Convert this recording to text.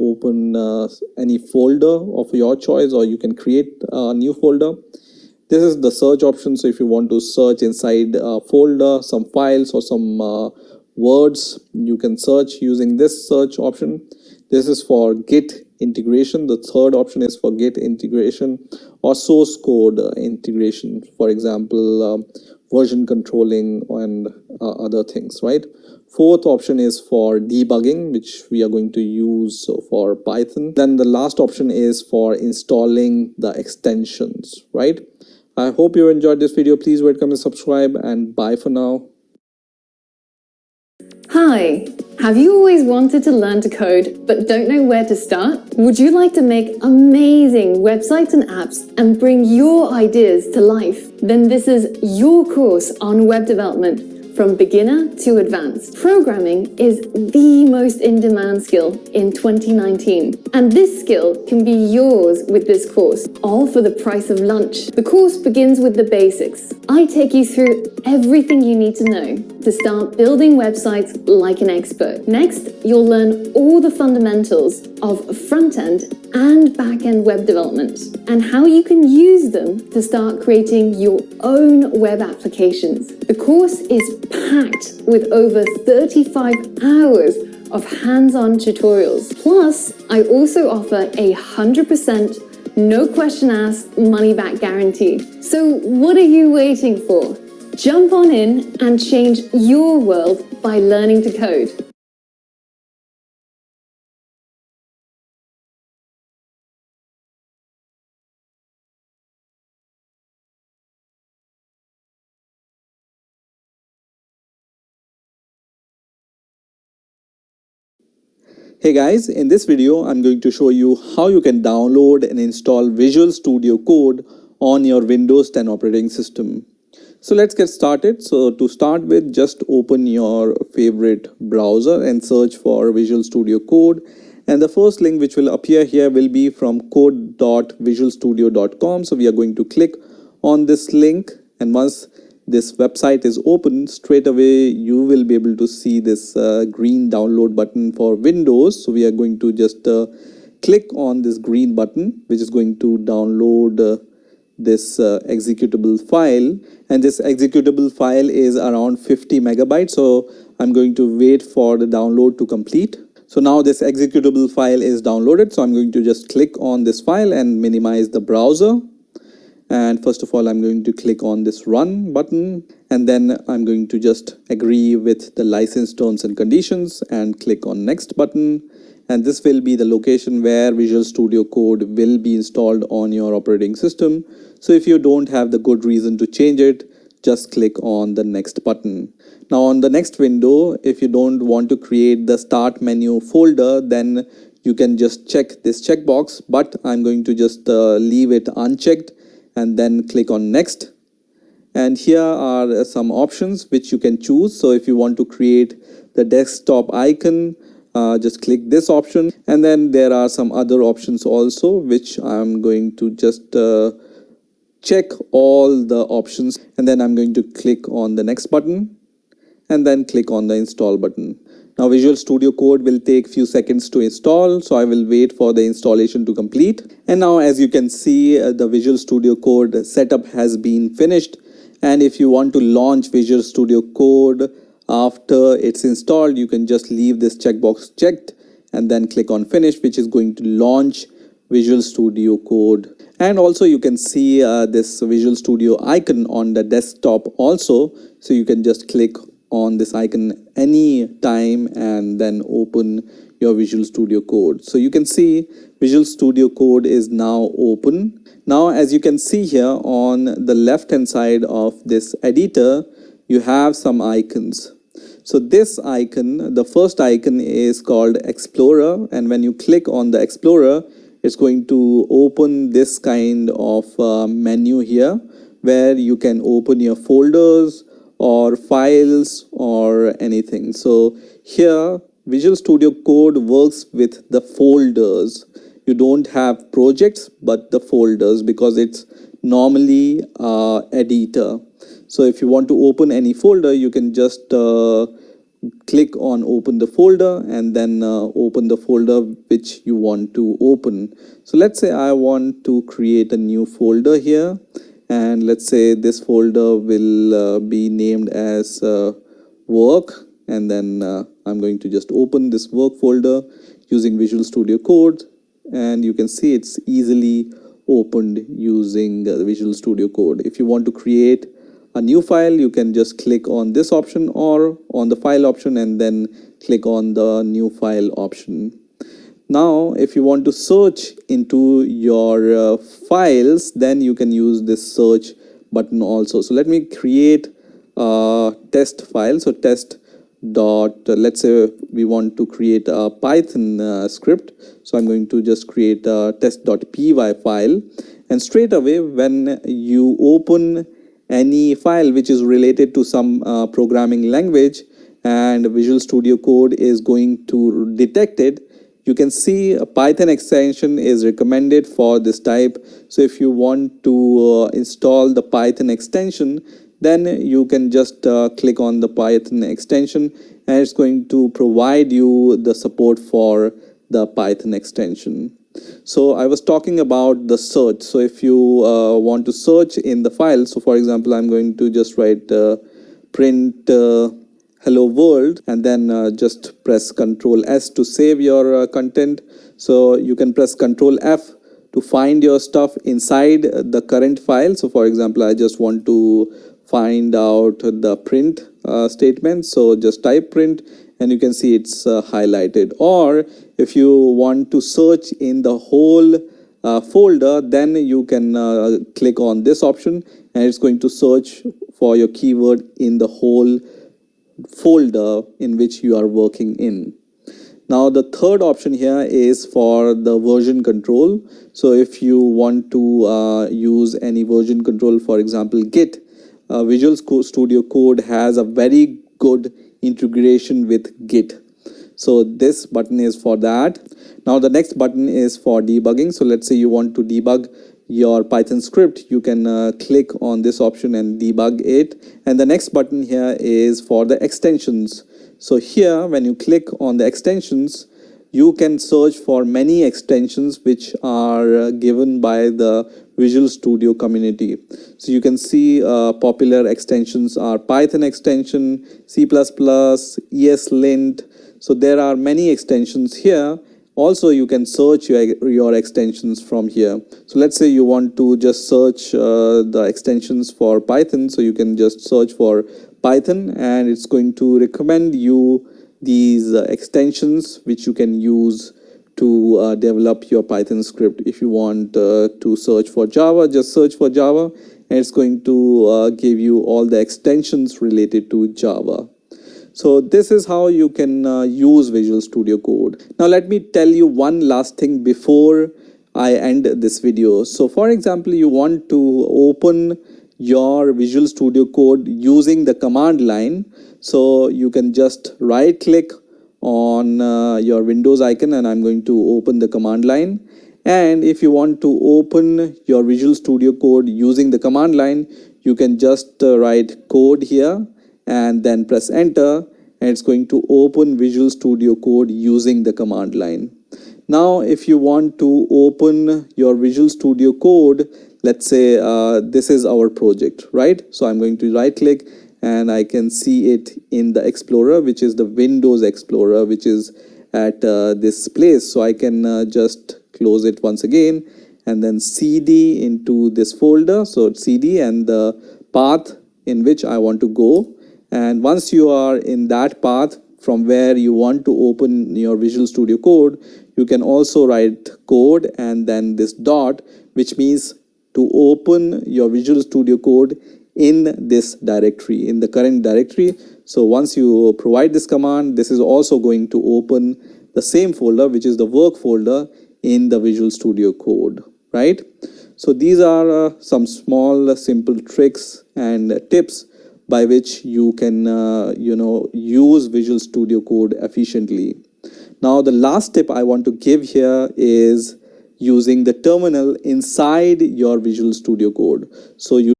open any folder of your choice, or you can create a new folder. This is the search option. So if you want to search inside a folder some files or some words, you can search using this search option. This is for Git integration. The third option is for Git integration or source code integration, for example, version controlling and other things, right? Fourth option is for debugging, which we are going to use for Python. Then the last option is for installing the extensions, right? I hope you enjoyed this video. Please rate, comment, subscribe, and bye for now. Hi, have you always wanted to learn to code but don't know where to start? Would you like to make amazing websites and apps and bring your ideas to life? Then this is your course on web development. From beginner to advanced, programming is the most in-demand skill in 2019. And this skill can be yours with this course, all for the price of lunch. The course begins with the basics. I take you through everything you need to know to start building websites like an expert. Next, you'll learn all the fundamentals of front-end and back-end web development and how you can use them to start creating your own web applications. The course is packed with over 35 hours of hands-on tutorials. Plus, I also offer a 100% no question asked money back guarantee. So what are you waiting for? Jump on in and change your world by learning to code. Hey guys, in this video, I'm going to show you how you can download and install Visual Studio Code on your Windows 10 operating system. So let's get started. So to start with, just open your favorite browser and search for Visual Studio Code. And the first link which will appear here will be from code.visualstudio.com. So we are going to click on this link, and once this website is open, straight away you will be able to see this green download button for Windows. So we are going to just click on this green button, which is going to download this executable file, and this executable file is around 50 megabytes. So I'm going to wait for the download to complete. So now this executable file is downloaded. So I'm going to just click on this file and minimize the browser. And first of all, I'm going to click on this run button, and then I'm going to just agree with the license terms and conditions and click on next button. And this will be the location where Visual Studio Code will be installed on your operating system. So if you don't have the good reason to change it, just click on the next button. Now on the next window, if you don't want to create the start menu folder, then you can just check this checkbox, but I'm going to just leave it unchecked and then click on next. And here are some options which you can choose. So if you want to create the desktop icon, just click this option, and then there are some other options also which I'm going to just check all the options, and then I'm going to click on the next button and then click on the install button. Now Visual Studio Code will take few seconds to install, so I will wait for the installation to complete. And now as you can see, the Visual Studio Code setup has been finished. And if you want to launch Visual Studio Code after it's installed, you can just leave this checkbox checked and then click on finish, which is going to launch Visual Studio Code. And also you can see this Visual Studio icon on the desktop also. So you can just click on this icon any time and then open your Visual Studio Code. So you can see Visual Studio Code is now open. Now as you can see here on the left hand side of this editor, you have some icons. So this icon, the first icon is called Explorer, and when you click on the Explorer, it's going to open this kind of menu here where you can open your folders or files or anything. So here Visual Studio Code works with the folders. You don't have projects but the folders, because it's normally editor. So if you want to open any folder, you can just click on open the folder, and then open the folder which you want to open. So let's say I want to create a new folder here, and let's say this folder will be named as work, and then I'm going to just open this work folder using Visual Studio Code, and you can see it's easily opened using Visual Studio Code. If you want to create a new file, you can just click on this option or on the file option and then click on the new file option. Now if you want to search into your files, then you can use this search button also. So let me create a test file. So test dot let's say we want to create a Python script. So I'm going to just create a test.py file, and straight away when you open any file which is related to some programming language and Visual Studio Code is going to detect it, you can see a Python extension is recommended for this type. So if you want to install the Python extension, then you can just click on the Python extension, and it's going to provide you the support for the Python extension. So I was talking about the search. So if you want to search in the file, so for example, I'm going to just write print hello world, and then just press Ctrl S to save your content. So you can press Ctrl F to find your stuff inside the current file. So for example, I just want to find out the print statement, so just type print, and you can see it's highlighted. Or if you want to search in the whole folder, then you can click on this option, and it's going to search for your keyword in the whole folder in which you are working in. Now the third option here is for the version control. So if you want to use any version control, for example Git, Visual Studio Code has a very good integration with Git. So this button is for that. Now the next button is for debugging. So let's say you want to debug your Python script, you can click on this option and debug it. And the next button here is for the extensions. So here when you click on the extensions, you can search for many extensions which are given by the Visual Studio community. So you can see popular extensions are Python extension, C++, ESLint. So there are many extensions here. Also you can search your extensions from here. So let's say you want to just search the extensions for Python. So you can just search for Python, and it's going to recommend you these extensions which you can use to develop your Python script. If you want to search for Java, just search for Java, and it's going to give you all the extensions related to Java. So this is how you can use Visual Studio Code. Now let me tell you one last thing before I end this video. So for example, you want to open your Visual Studio Code using the command line. So you can just right click on your Windows icon, and I'm going to open the command line. And if you want to open your Visual Studio Code using the command line, you can just write code here and then press enter, and it's going to open Visual Studio Code using the command line. Now if you want to open your Visual Studio Code, let's say this is our project, right? So I'm going to right click, and I can see it in the Explorer, which is the Windows Explorer, which is at this place. So I can just close it once again, and then CD into this folder. So it's CD and the path in which I want to go. And once you are in that path from where you want to open your Visual Studio Code, you can also write code and then this dot, which means to open your Visual Studio Code in this directory, in the current directory. So once you provide this command, this is also going to open the same folder, which is the work folder in the Visual Studio Code, right? So these are some small simple tricks and tips by which you can use Visual Studio Code efficiently. Now the last tip I want to give here is using the terminal inside your Visual Studio Code. So you